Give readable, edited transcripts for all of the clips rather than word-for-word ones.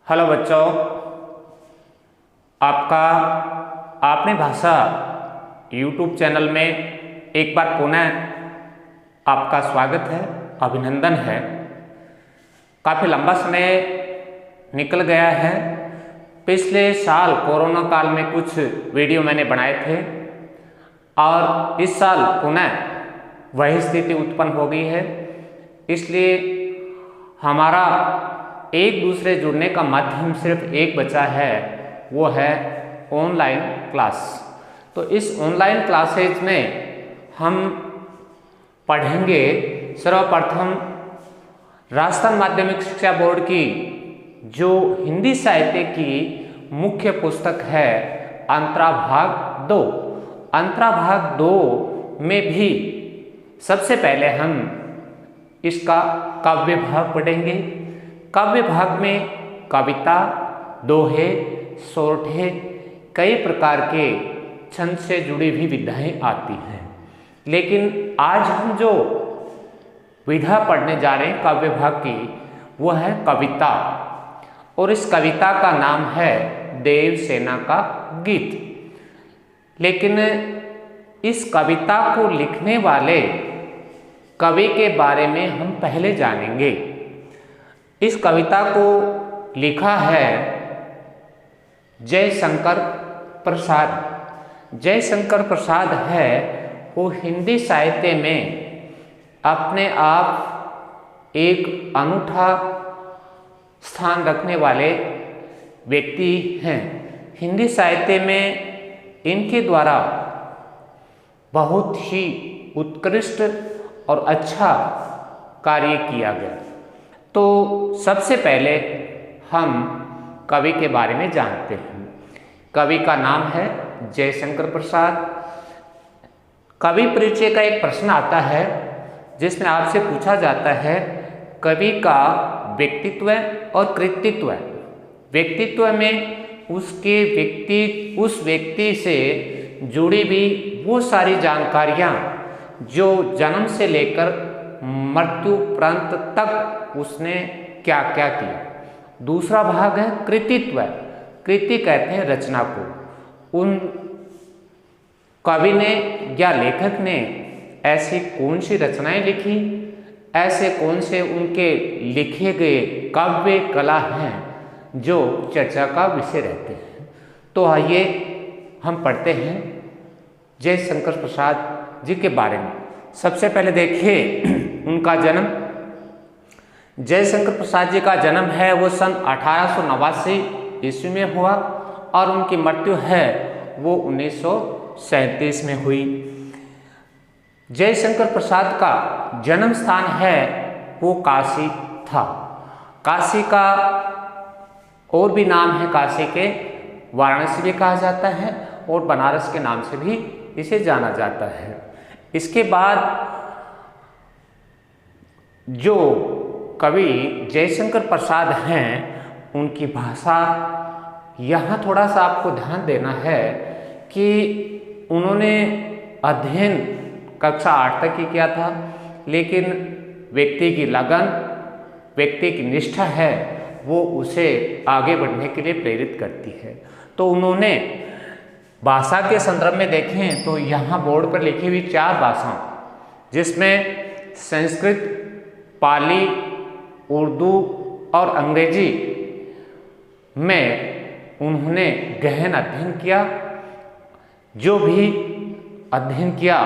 Hello बच्चों, आपका आपने भाषा यूट्यूब चैनल में एक बार पुनः आपका स्वागत है, अभिनंदन है। काफ़ी लंबा समय निकल गया है। पिछले साल कोरोना काल में कुछ वीडियो मैंने बनाए थे और इस साल पुनः वही स्थिति उत्पन्न हो गई है। इसलिए हमारा एक दूसरे जुड़ने का माध्यम सिर्फ एक बचा है, वो है ऑनलाइन क्लास। तो इस ऑनलाइन क्लासेज में हम पढ़ेंगे सर्वप्रथम राजस्थान माध्यमिक शिक्षा बोर्ड की जो हिंदी साहित्य की मुख्य पुस्तक है अंतराभाग 2। अंतराभाग 2 में भी सबसे पहले हम इसका काव्य भाग पढ़ेंगे। काव्य भाग में कविता, दोहे, सोरठे, कई प्रकार के छंद से जुड़ी भी विधाएं आती हैं। लेकिन आज हम जो विधा पढ़ने जा रहे हैं काव्य भाग की, वो है कविता, और इस कविता का नाम है देवसेना का गीत। लेकिन इस कविता को लिखने वाले कवि के बारे में हम पहले जानेंगे। इस कविता को लिखा है जयशंकर प्रसाद। जयशंकर प्रसाद है वो हिंदी साहित्य में अपने आप एक अनूठा स्थान रखने वाले व्यक्ति हैं। हिंदी साहित्य में इनके द्वारा बहुत ही उत्कृष्ट और अच्छा कार्य किया गया। तो सबसे पहले हम कवि के बारे में जानते हैं। कवि का नाम है जयशंकर प्रसाद। कवि परिचय का एक प्रश्न आता है जिसमें आपसे पूछा जाता है कवि का व्यक्तित्व और कृतित्व। व्यक्तित्व में उस व्यक्ति से जुड़ी भी वो सारी जानकारियाँ जो जन्म से लेकर मृत्यु पर्यंत तक उसने क्या क्या किया। दूसरा भाग है कृतित्व। कृति कहते हैं रचना को। उन कवि ने या लेखक ने ऐसी कौन सी रचनाएं लिखी, ऐसे कौन से उनके लिखे गए काव्य कला हैं जो चर्चा का विषय रहते हैं। तो आइए हम पढ़ते हैं जयशंकर प्रसाद जी के बारे में। सबसे पहले देखिए उनका जन्म। जयशंकर प्रसाद जी का जन्म है वो सन 1889 ईस्वी में हुआ और उनकी मृत्यु है वो 1937 में हुई। जयशंकर प्रसाद का जन्म स्थान है वो काशी था। काशी का और भी नाम है, काशी के वाराणसी भी कहा जाता है और बनारस के नाम से भी इसे जाना जाता है। इसके बाद जो कवि जयशंकर प्रसाद हैं उनकी भाषा, यहाँ थोड़ा सा आपको ध्यान देना है कि उन्होंने अध्ययन कक्षा 8 तक ही किया था, लेकिन व्यक्ति की लगन, व्यक्ति की निष्ठा है वो उसे आगे बढ़ने के लिए प्रेरित करती है। तो उन्होंने भाषा के संदर्भ में देखें तो यहाँ बोर्ड पर लिखी हुई 4 भाषाओं जिसमें संस्कृत, पाली, उर्दू और अंग्रेजी में उन्होंने गहन अध्ययन किया। जो भी अध्ययन किया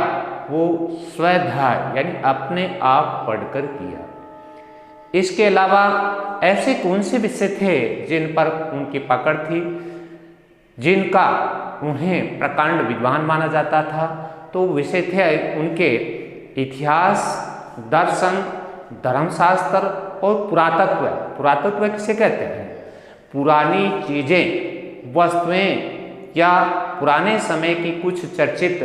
वो स्वाध्याय यानी अपने आप पढ़कर किया। इसके अलावा ऐसे कौन से विषय थे जिन पर उनकी पकड़ थी, जिनका उन्हें प्रकांड विद्वान माना जाता था? तो विषय थे उनके इतिहास, दर्शन, धर्मशास्त्र और पुरातत्व। पुरातत्व किसे कहते हैं? पुरानी चीजें, वस्तुएं या पुराने समय की कुछ चर्चित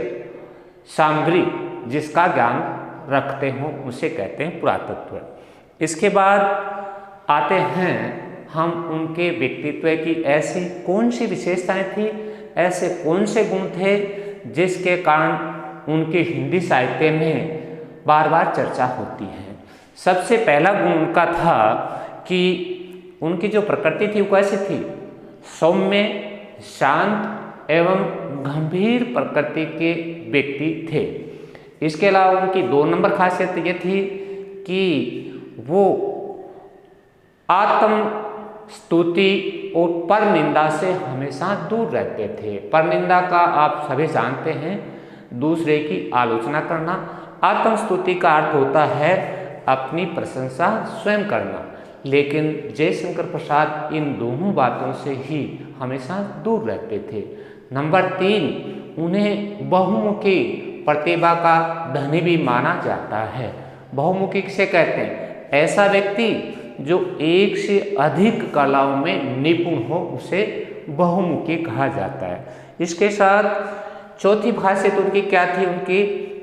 सामग्री जिसका ज्ञान रखते हो उसे कहते हैं पुरातत्व। इसके बाद आते हैं हम उनके व्यक्तित्व की ऐसी कौन सी विशेषताएं थी, ऐसे कौन से गुण थे जिसके कारण उनके हिंदी साहित्य में बार बार चर्चा होती है। सबसे पहला गुण उनका था कि उनकी जो प्रकृति थी वो कैसी थी? सौम्य, शांत एवं गंभीर प्रकृति के व्यक्ति थे। इसके अलावा उनकी 2 नंबर खासियत ये थी कि वो आत्म स्तुति और पर निंदा से हमेशा दूर रहते थे। पर निंदा का आप सभी जानते हैं, दूसरे की आलोचना करना। आत्म स्तुति का अर्थ होता है अपनी प्रशंसा स्वयं करना। लेकिन जयशंकर प्रसाद इन दोनों बातों से ही हमेशा दूर रहते थे। नंबर 3, उन्हें बहुमुखी प्रतिभा का धनी भी माना जाता है। बहुमुखी किसे कहते हैं? ऐसा व्यक्ति जो एक से अधिक कलाओं में निपुण हो, उसे बहुमुखी कहा जाता है। इसके साथ चौथी खासियत उनकी क्या थी?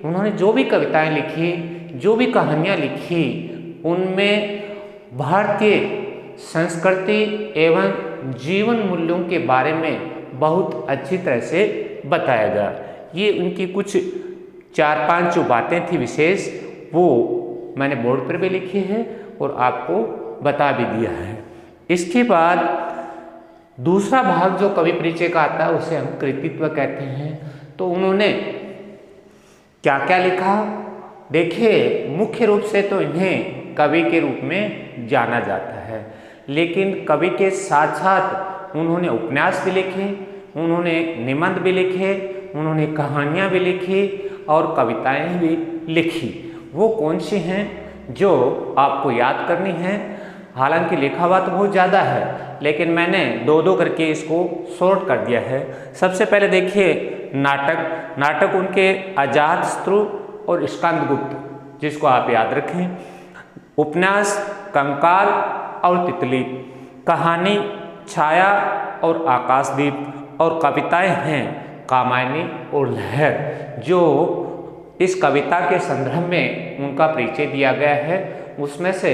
उन्होंने जो भी कविताएं लिखी, जो भी कहानियां लिखी, उनमें भारतीय संस्कृति एवं जीवन मूल्यों के बारे में बहुत अच्छी तरह से बताया गया। ये उनकी कुछ 4-5 जो बातें थी विशेष, वो मैंने बोर्ड पर भी लिखी है और आपको बता भी दिया है। इसके बाद दूसरा भाग जो कवि परिचय का आता है उसे हम कृतित्व कहते हैं। तो उन्होंने क्या क्या लिखा? देखिए, मुख्य रूप से तो इन्हें कवि के रूप में जाना जाता है, लेकिन कवि के साथ साथ उन्होंने उपन्यास भी लिखे, उन्होंने निबंध भी लिखे, उन्होंने कहानियाँ भी लिखी और कविताएं भी लिखी। वो कौन सी हैं जो आपको याद करनी है? हालांकि लिखा हुआ तो बहुत ज़्यादा है, लेकिन मैंने 2-2 करके इसको शॉर्ट कर दिया है। सबसे पहले देखिए नाटक उनके अजातशत्रु और स्कंदगुप्त, जिसको आप याद रखें। उपन्यास कंकाल और तितली, कहानी छाया और आकाशदीप, और कविताएं हैं कामायनी और लहर, जो इस कविता के संदर्भ में उनका परिचय दिया गया है। उसमें से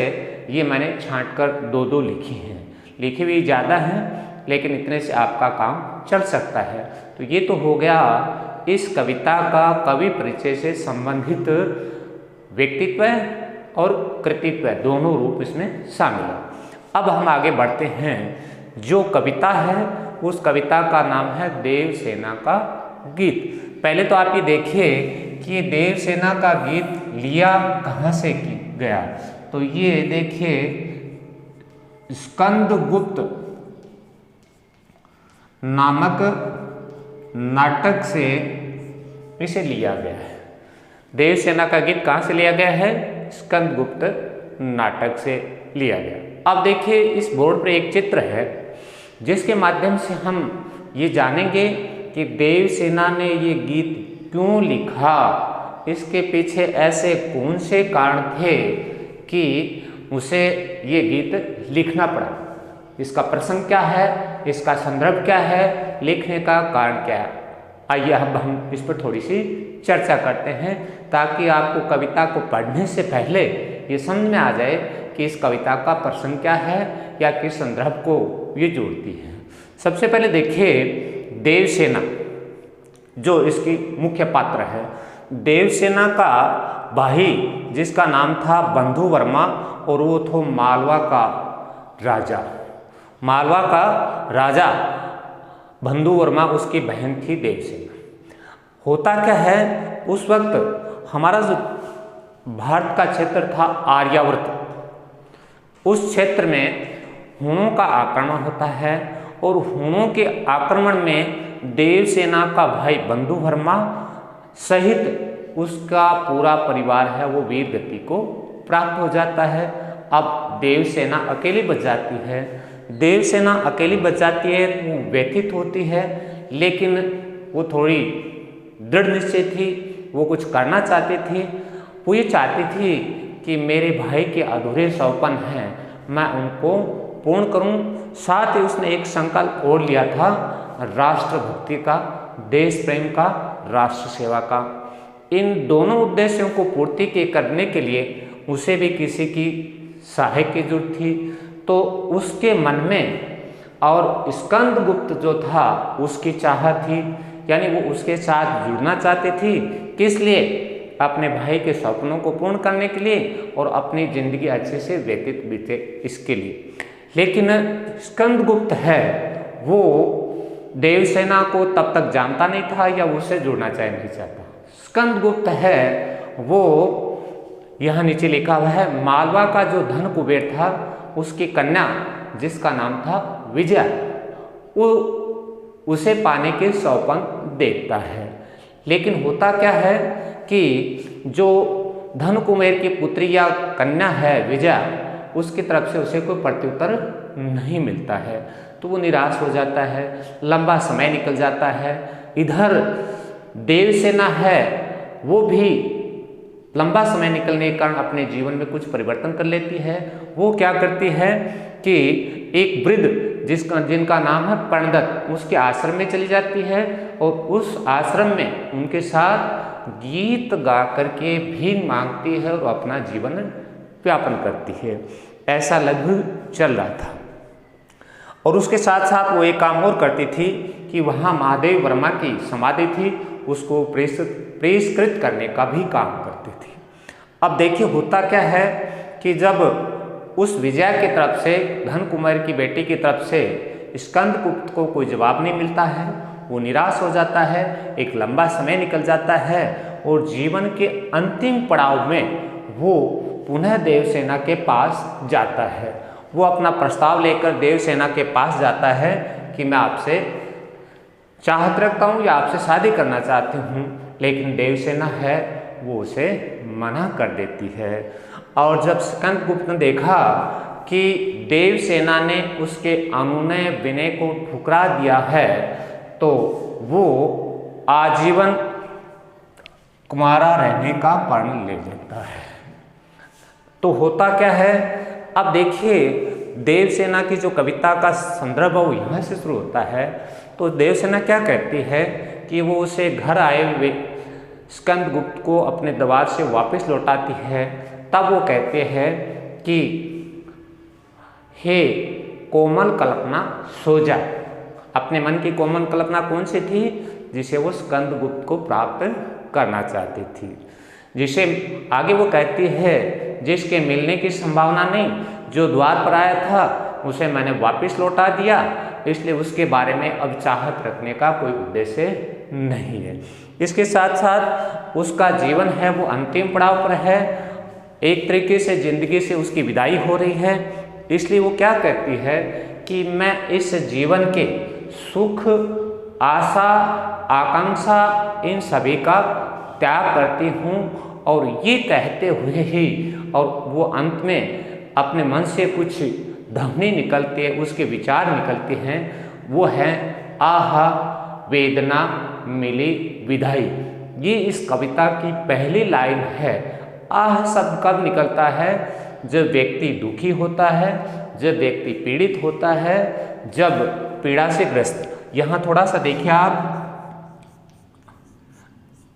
ये मैंने छांटकर 2-2 लिखी हैं। लिखी हुई ज़्यादा हैं, लेकिन इतने से आपका काम चल सकता है। तो ये तो हो गया इस कविता का कवि परिचय से संबंधित व्यक्तित्व और कृतित्व, दोनों रूप इसमें शामिल है। अब हम आगे बढ़ते हैं। जो कविता है उस कविता का नाम है देवसेना का गीत। पहले तो आप ये देखिए कि देवसेना का गीत लिया कहाँ से गया। तो ये देखिए, स्कंदगुप्त नामक नाटक से इसे लिया गया है। देवसेना का गीत कहाँ से लिया गया है? स्कंदगुप्त नाटक से लिया गया। अब देखिए, इस बोर्ड पर एक चित्र है जिसके माध्यम से हम ये जानेंगे कि देवसेना ने ये गीत क्यों लिखा, इसके पीछे ऐसे कौन से कारण थे कि उसे ये गीत लिखना पड़ा। इसका प्रसंग क्या है, इसका संदर्भ क्या है, लिखने का कारण क्या है। आइए अब हम इस पर थोड़ी सी चर्चा करते हैं, ताकि आपको कविता को पढ़ने से पहले ये समझ में आ जाए कि इस कविता का प्रसंग क्या है या किस संदर्भ को ये जोड़ती है। सबसे पहले देखिए, देवसेना जो इसकी मुख्य पात्र है, देवसेना का भाई जिसका नाम था बंधु वर्मा, और वो तो मालवा का राजा। मालवा का राजा बंधु वर्मा, उसकी बहन थी देवसेना। होता क्या है, उस वक्त हमारा जो भारत का क्षेत्र था आर्यावर्त, उस क्षेत्र में हुणों का आक्रमण होता है, और हुणों के आक्रमण में देवसेना का भाई बंधु वर्मा सहित उसका पूरा परिवार है वो वीर गति को प्राप्त हो जाता है। अब देवसेना अकेली बच जाती है। देवसेना अकेली बच जाती है, वो व्यथित होती है, लेकिन वो थोड़ी दृढ़ निश्चय थी, वो कुछ करना चाहती थी। वो ये चाहती थी कि मेरे भाई के अधूरे सौपन हैं, मैं उनको पूर्ण करूं। साथ ही उसने एक संकल्प और लिया था, राष्ट्रभक्ति का, देश प्रेम का, राष्ट्र सेवा का। इन दोनों उद्देश्यों को पूर्ति के करने के लिए उसे भी किसी की सहायता की जरूरत थी। तो उसके मन में, और स्कंदगुप्त जो था उसकी चाहत थी, यानी वो उसके साथ जुड़ना चाहती थी। किस लिए? अपने भाई के सपनों को पूर्ण करने के लिए और अपनी जिंदगी अच्छे से व्यतीत बीते इसके लिए। लेकिन स्कंदगुप्त है वो देवसेना को तब तक जानता नहीं था या उससे जुड़ना नहीं चाहता। स्कंदगुप्त है वो यहाँ नीचे लिखा हुआ है, मालवा का जो धन कुबेर था उसकी कन्या जिसका नाम था विजया, वो उसे पाने के सौपन देखता है। लेकिन होता क्या है कि जो धन कुबेर की पुत्री या कन्या है विजया, उसकी तरफ से उसे कोई प्रत्युत्तर नहीं मिलता है, तो वो निराश हो जाता है। लंबा समय निकल जाता है। इधर देवसेना है वो भी लंबा समय निकलने के कारण अपने जीवन में कुछ परिवर्तन कर लेती है। वो क्या करती है कि एक वृद्ध जिनका नाम है प्रणदत्त, उसके आश्रम में चली जाती है और उस आश्रम में उनके साथ गीत गा करके भीख मांगती है और अपना जीवन व्यापन करती है। ऐसा लगभग चल रहा था। और उसके साथ साथ वो एक काम और करती थी कि वहाँ महादेव वर्मा की समाधि थी, उसको पुरस्कृत करने का भी काम करती थी। अब देखिए होता क्या है कि जब उस विजया की तरफ से, धन कुमार की बेटी की तरफ से स्कंदगुप्त को कोई जवाब नहीं मिलता है, वो निराश हो जाता है। एक लंबा समय निकल जाता है और जीवन के अंतिम पड़ाव में वो पुनः देवसेना के पास जाता है। वो अपना प्रस्ताव लेकर देवसेना के पास जाता है कि मैं आपसे चाहत रखता हूँ या आपसे शादी करना चाहती हूँ, लेकिन देवसेना है वो उसे मना कर देती है। और जब स्कंदगुप्त ने देखा कि देवसेना ने उसके अनुनय विनय को ठुकरा दिया है, तो वो आजीवन कुमारा रहने का प्रण ले लेता है। तो होता क्या है, अब देखिए देवसेना की जो कविता का संदर्भ है वो यहाँ से शुरू होता है। तो देवसेना क्या कहती है कि वो उसे घर आए हुए स्कंदगुप्त को अपने दरबार से वापस लौटाती है। तब वो कहते हैं कि हे कोमल कल्पना सो जा। अपने मन की कोमल कल्पना कौन सी थी? जिसे वो स्कंदगुप्त को प्राप्त करना चाहती थी, जिसे आगे वो कहती है जिसके मिलने की संभावना नहीं, जो द्वार पर आया था उसे मैंने वापस लौटा दिया, इसलिए उसके बारे में अब चाहत रखने का कोई उद्देश्य नहीं है। इसके साथ साथ उसका जीवन है वो अंतिम पड़ाव पर है, एक तरीके से जिंदगी से उसकी विदाई हो रही है। इसलिए वो क्या कहती है कि मैं इस जीवन के सुख, आशा, आकांक्षा इन सभी का त्याग करती हूँ। और ये कहते हुए ही और वो अंत में अपने मन से कुछ ध्वनि निकलती है, उसके विचार निकलते हैं, वो है आहा वेदना मिली विदाई। ये इस कविता की पहली लाइन है। आह शब्द कब निकलता है? जब व्यक्ति दुखी होता है, जब व्यक्ति पीड़ित होता है, जब पीड़ा से ग्रस्त। यहाँ थोड़ा सा देखिए आप,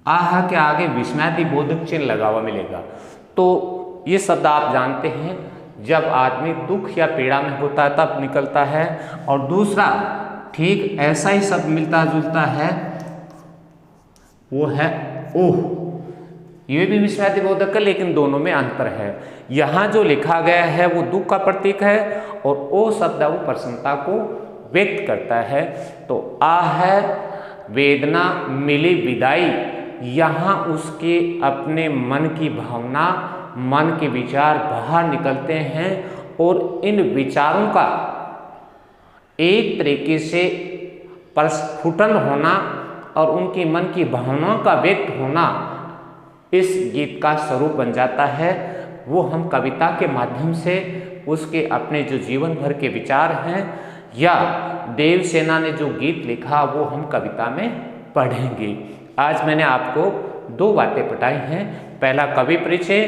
आह के आगे विस्मयादि बोधक चिन्ह लगा हुआ मिलेगा। तो ये शब्द आप जानते हैं, जब आदमी दुख या पीड़ा में होता है तब निकलता है। और दूसरा ठीक ऐसा ही शब्द मिलता जुलता है, वो है ओह। ये भी विस्मयादि बोधक है, लेकिन दोनों में अंतर है। यहाँ जो लिखा गया है वो दुख का प्रतीक है और ओ शब्द वो प्रसन्नता को व्यक्त करता है। तो आ है वेदना मिली विदाई, यहाँ उसके अपने मन की भावना, मन के विचार बाहर निकलते हैं और इन विचारों का एक तरीके से प्रस्फुटन होना और उनकी मन की भावनाओं का व्यक्त होना इस गीत का स्वरूप बन जाता है। वो हम कविता के माध्यम से उसके अपने जो जीवन भर के विचार हैं या देवसेना ने जो गीत लिखा वो हम कविता में पढ़ेंगे। आज मैंने आपको दो बातें बताई हैं, पहला कवि परिचय,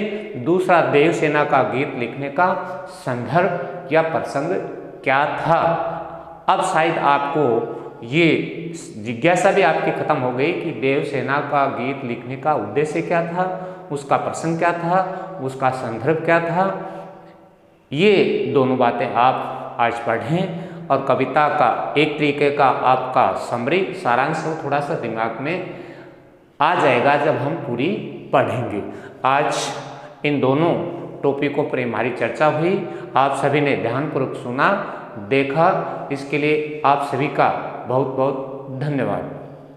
दूसरा देवसेना का गीत लिखने का संदर्भ या प्रसंग क्या था। अब शायद आपको ये जिज्ञासा भी आपकी खत्म हो गई कि देवसेना का गीत लिखने का उद्देश्य क्या था, उसका प्रसंग क्या था, उसका संदर्भ क्या था। ये दोनों बातें आप आज पढ़ें और कविता का एक तरीके का आपका समरी सारांश थोड़ा सा दिमाग में आ जाएगा जब हम पूरी पढ़ेंगे। आज इन दोनों टॉपिकों पर हमारी चर्चा हुई। आप सभी ने ध्यानपूर्वक सुना, देखा, इसके लिए आप सभी का बहुत बहुत धन्यवाद।